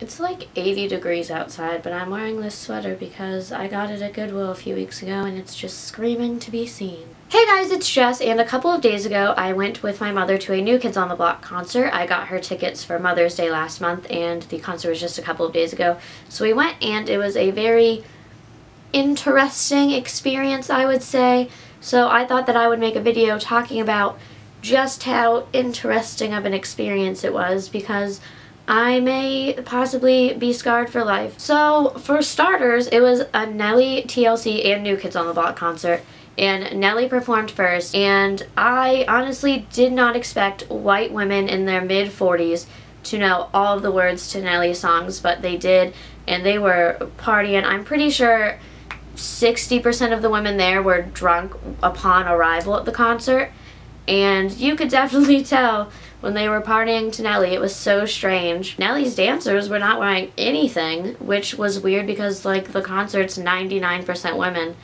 It's like 80 degrees outside, but I'm wearing this sweater because I got it at Goodwill a few weeks ago and it's just screaming to be seen. Hey guys, it's Jess, and a couple of days ago I went with my mother to a New Kids on the Block concert. I got her tickets for Mother's Day last month and the concert was just a couple of days ago. So we went and it was a very interesting experience, I would say. So I thought that I would make a video talking about just how interesting of an experience it was, because I may possibly be scarred for life. So, for starters, it was a Nelly, TLC, and New Kids on the Block concert, and Nelly performed first, and I honestly did not expect white women in their mid-40s to know all of the words to Nelly songs, but they did, and they were partying. I'm pretty sure 60% of the women there were drunk upon arrival at the concert, and you could definitely tell when they were partying to Nelly. It was so strange. Nelly's dancers were not wearing anything, which was weird because, like, the concert's 99% women,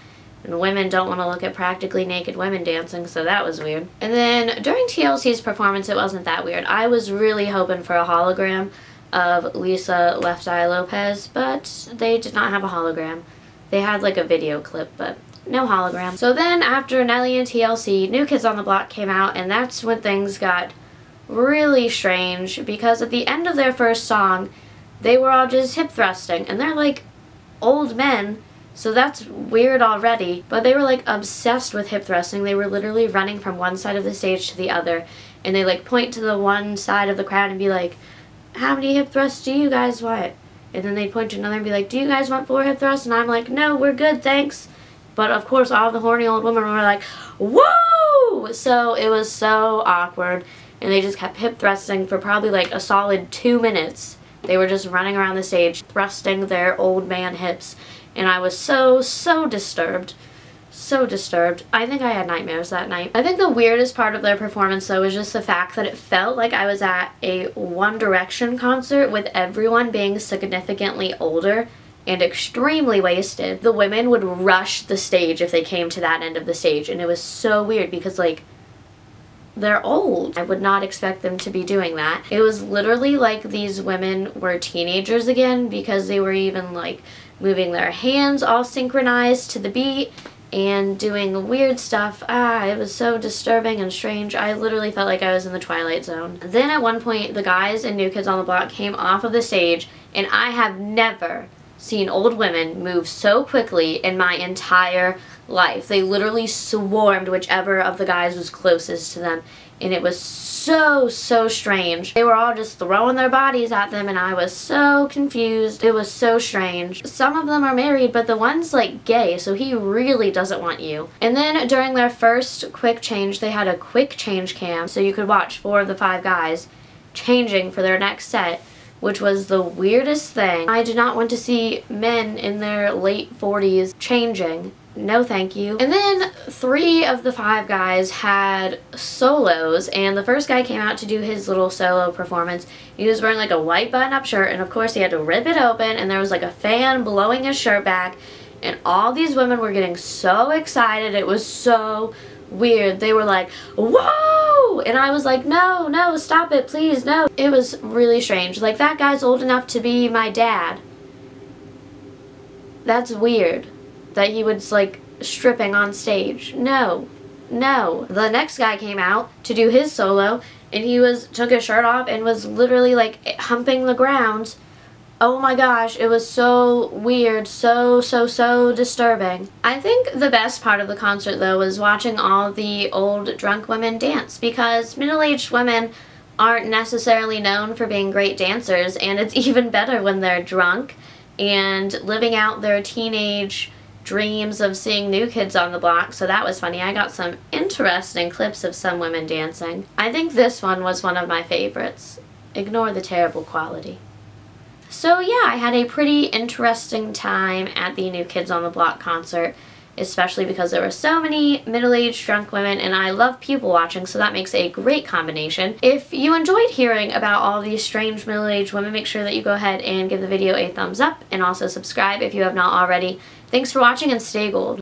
and women don't want to look at practically naked women dancing, so that was weird. And then during TLC's performance, it wasn't that weird. I was really hoping for a hologram of Lisa Left Eye Lopez, but they did not have a hologram. They had, like, a video clip, but no hologram. So then after Nelly and TLC, New Kids on the Block came out, and that's when things got really strange, because at the end of their first song, they were all just hip thrusting, and they're like old men, so that's weird already, but they were like obsessed with hip thrusting. They were literally running from one side of the stage to the other, and they like point to the one side of the crowd and be like, how many hip thrusts do you guys want? And then they'd point to another and be like, do you guys want 4 hip thrusts? And I'm like, no, we're good, thanks. But of course all the horny old women were like, whoa! So it was so awkward, and they just kept hip thrusting for probably like a solid 2 minutes. They were just running around the stage thrusting their old man hips, and I was so disturbed. So disturbed. I think I had nightmares that night. I think the weirdest part of their performance though was just the fact that it felt like I was at a One Direction concert with everyone being significantly older and extremely wasted. The women would rush the stage if they came to that end of the stage, and it was so weird because, like, they're old. I would not expect them to be doing that. It was literally like these women were teenagers again, because they were even, like, moving their hands all synchronized to the beat and doing weird stuff. It was so disturbing and strange. I literally felt like I was in the Twilight Zone. Then at one point, the guys in New Kids on the Block came off of the stage, and I have never seen old women move so quickly in my entire life. They literally swarmed whichever of the guys was closest to them, and it was so strange. They were all just throwing their bodies at them, and I was so confused. It was so strange. Some of them are married, but the one's like gay, so he really doesn't want you. And then during their first quick change, they had a quick change cam, so you could watch 4 of the 5 guys changing for their next set, which was the weirdest thing. I did not want to see men in their late 40s changing. No thank you. And then 3 of the 5 guys had solos, and the first guy came out to do his little solo performance. He was wearing like a white button-up shirt, and of course he had to rip it open, and there was like a fan blowing his shirt back, and all these women were getting so excited. It was so weird. They were like, whoa! And I was like, no, stop it, please, no. It was really strange. Like, that guy's old enough to be my dad. That's weird that he was like stripping on stage. No. The next guy came out to do his solo, and he took his shirt off and was literally like humping the ground. Oh my gosh, it was so weird, so disturbing. I think the best part of the concert though was watching all the old drunk women dance, because middle-aged women aren't necessarily known for being great dancers, and it's even better when they're drunk and living out their teenage dreams of seeing New Kids on the Block, so that was funny. I got some interesting clips of some women dancing. I think this one was one of my favorites. Ignore the terrible quality. So yeah, I had a pretty interesting time at the New Kids on the Block concert, especially because there were so many middle-aged drunk women, and I love people watching, so that makes a great combination. If you enjoyed hearing about all these strange middle-aged women, make sure that you go ahead and give the video a thumbs up, and also subscribe if you have not already. Thanks for watching, and stay gold.